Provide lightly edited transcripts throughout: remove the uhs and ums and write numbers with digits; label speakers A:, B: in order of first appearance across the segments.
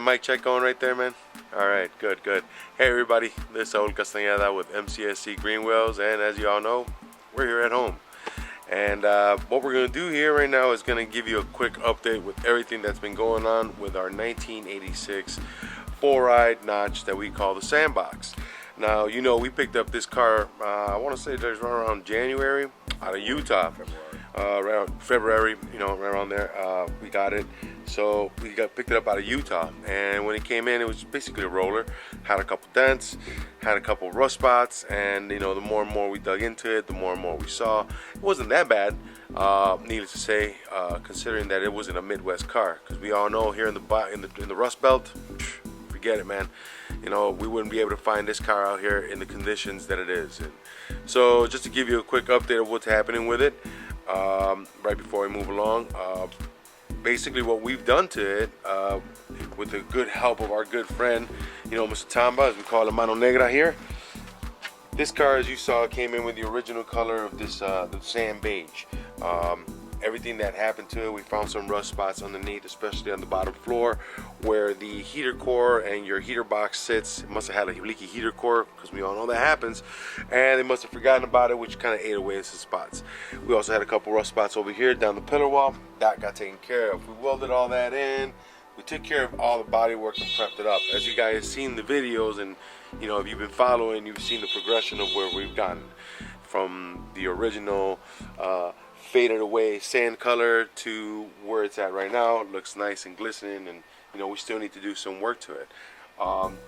A: Mic check going right there, man. All right, good. Hey everybody, this is Saul Castaneda with Mcscgreenwheels, and as you all know, we're here at home. And what we're gonna do here right now is gonna give you a quick update with everything that's been going on with our 1986 four-ride notch that we call the Sandbox. Now, you know, we picked up this car, I want to say there's right around January, out of Utah. Around February, you know, right around there, we got it. So we picked it up out of Utah, and when it came in, it was basically a roller. Had a couple dents, had a couple rust spots, and you know, the more and more we dug into it, the more and more we saw. It wasn't that bad, needless to say, considering that it wasn't a Midwest car, because we all know here in the Rust Belt, forget it, man. You know, we wouldn't be able to find this car out here in the conditions that it is. And so just to give you a quick update of what's happening with it, right before we move along, basically what we've done to it, with the good help of our good friend, you know, Mr. Tamba, as we call him, Mano Negra here. This car, as you saw, came in with the original color of this, the sand beige. Everything that happened to it, we found some rust spots underneath, especially on the bottom floor where the heater core and your heater box sits. It must have had a leaky heater core, because we all know that happens, and they must have forgotten about it, which kind of ate away at some spots. We also had a couple rust spots over here down the pillar wall. That got taken care of. We welded all that in. We took care of all the body work and prepped it up. As you guys have seen the videos, and you know, if you've been following, you've seen the progression of where we've gotten from the original faded away sand color to where it's at right now. It looks nice and glistening, and you know, we still need to do some work to it.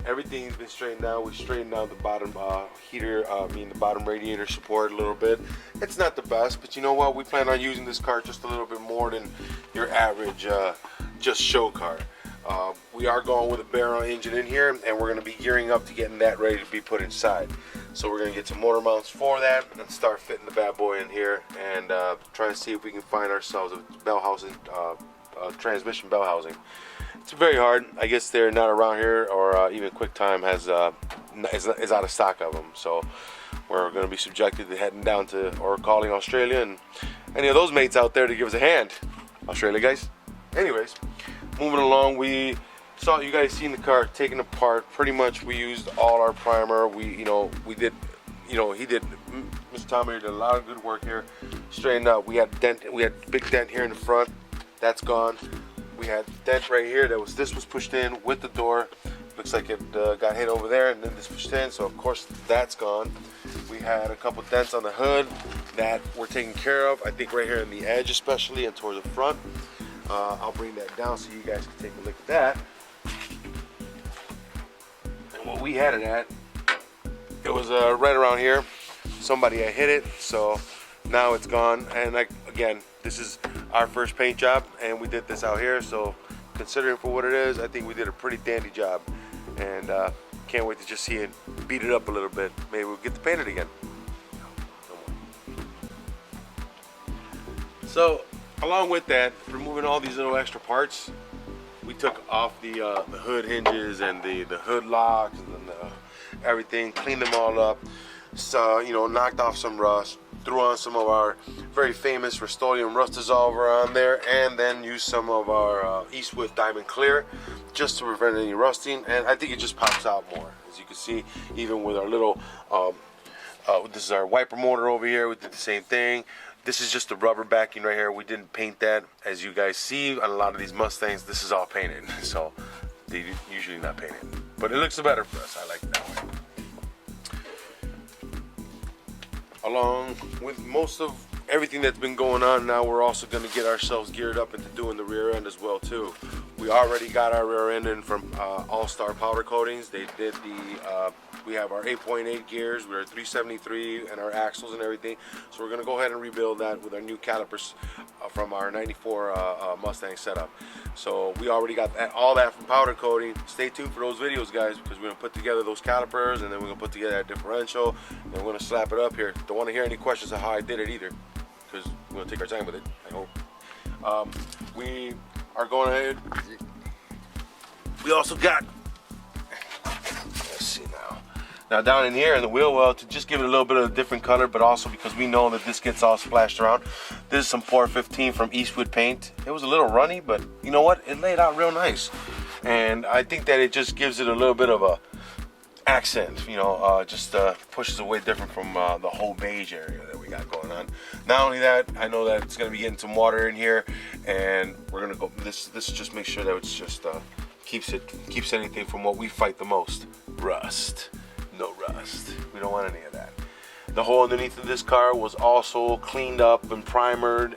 A: Everything's been straightened out. We straightened out the bottom the bottom radiator support a little bit. It's not the best, but you know what, we plan on using this car just a little bit more than your average just show car. We are going with a barrel engine in here, and we're going to be gearing up to getting that ready to be put inside. So we're going to get some motor mounts for that and start fitting the bad boy in here, and trying to see if we can find ourselves a bell housing, transmission bell housing. It's very hard. I guess they're not around here, or even QuickTime is out of stock of them. So we're going to be subjected to heading down to or calling Australia and any of those mates out there to give us a hand. Australia guys. Anyways, moving along, we saw you guys seen the car taken apart. Pretty much we used all our primer. He did, Mr. Tommy did a lot of good work here. Straightened out. We had big dent here in the front. That's gone. We had dent right here this was pushed in with the door. Looks like it got hit over there, and then this pushed in, so of course that's gone. We had a couple dents on the hood that were taken care of, I think right here in the edge especially, and towards the front. I'll bring that down so you guys can take a look at that. And what we had it at, it was right around here. Somebody had hit it, so now it's gone. And again, this is our first paint job, and we did this out here, so considering for what it is, I think we did a pretty dandy job, and can't wait to just see it, beat it up a little bit. Maybe we'll get to paint it again. So along with that, removing all these little extra parts, we took off the hood hinges and the hood locks and everything, cleaned them all up. So, you know, knocked off some rust, threw on some of our very famous Rust-Oleum rust dissolver on there, and then used some of our Eastwood Diamond Clear just to prevent any rusting. And I think it just pops out more, as you can see, even with our little this is our wiper motor over here. We did the same thing. This is just the rubber backing right here. We didn't paint that. As you guys see on a lot of these Mustangs, this is all painted, so they usually not painted, but it looks better for us. I like it that way. Along with most of everything that's been going on, now we're also going to get ourselves geared up into doing the rear end as well too. We already got our rear end in from All-Star Powder Coatings. They did we have our 8.8 gears, we're 373, and our axles and everything. So we're going to go ahead and rebuild that with our new calipers from our 94 Mustang setup. So we already got all that from powder coating. Stay tuned for those videos, guys, because we're going to put together those calipers, and then we're going to put together that differential, and we're going to slap it up here. Don't want to hear any questions of how I did it either, because we're going to take our time with it, I hope. We are going ahead. We also got, let's see now down in here in the wheel well, to just give it a little bit of a different color, but also because we know that this gets all splashed around. This is some Pour 15 from Eastwood paint. It was a little runny, but you know what? It laid out real nice. and I think that it just gives it a little bit of a accent, you know, just pushes away different from the whole beige area that we got going on. Not only that, I know that it's going to be getting some water in here, and we're going to go, this just makes sure that it's just keeps anything from what we fight the most, rust. No rust. We don't want any of that. The hole underneath of this car was also cleaned up and primered,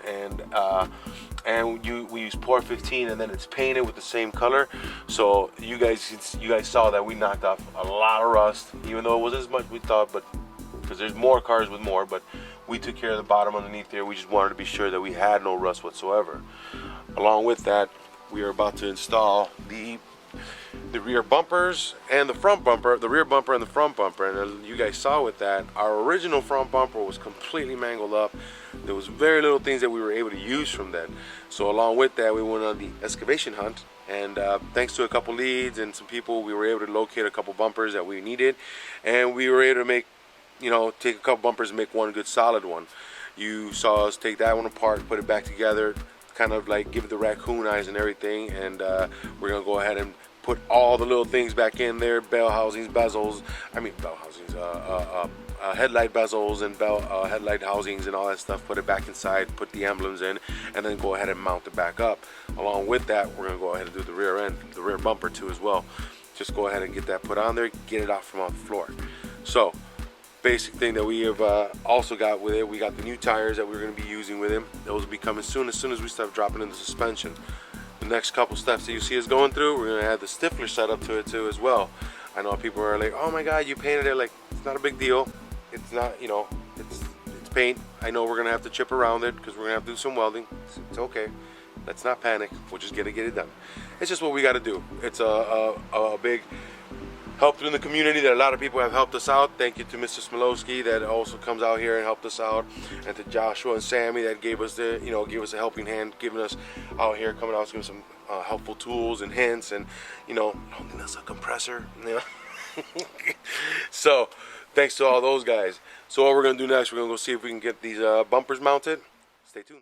A: and we used Port 15, and then it's painted with the same color. So you guys saw that we knocked off a lot of rust, even though it wasn't as much we thought, but because there's more cars with more, but we took care of the bottom underneath there. We just wanted to be sure that we had no rust whatsoever. Along with that, we are about to install the rear bumpers and the front bumper, the rear bumper and the front bumper. And you guys saw with that, our original front bumper was completely mangled up. There was very little things that we were able to use from that. So along with that, we went on the excavation hunt, and thanks to a couple leads and some people, we were able to locate a couple bumpers that we needed, and we were able to make, you know, take a couple bumpers and make one good solid one. You saw us take that one apart, put it back together, kind of like give it the raccoon eyes and everything, and we're gonna go ahead and put all the little things back in there, bell housings, bezels, headlight bezels and headlight housings and all that stuff, put it back inside, put the emblems in, and then go ahead and mount it back up. Along with that, we're gonna go ahead and do the rear end, the rear bumper too as well. Just go ahead and get that put on there, get it out from off the floor. So, basic thing that we have also got with it, we got the new tires that we're gonna be using with him. Those will be coming soon as we start dropping in the suspension. The next couple steps that you see us going through, we're gonna add the stifler setup to it too as well. I know people are like, oh my god, you painted it. Like, it's not a big deal. It's not, you know, it's paint. I know we're gonna have to chip around it because we're gonna have to do some welding. It's okay. Let's not panic. We'll just get it done. It's just what we got to do. It's a big help in the community that a lot of people have helped us out. Thank you to Mr. Smolowski that also comes out here and helped us out, and to Joshua and Sammy that gave us the, you know, gave us a helping hand, giving us out here, coming out, giving us some helpful tools and hints, and, you know, loaning us a compressor. You know? So thanks to all those guys. So what we're gonna do next, we're gonna go see if we can get these bumpers mounted. Stay tuned.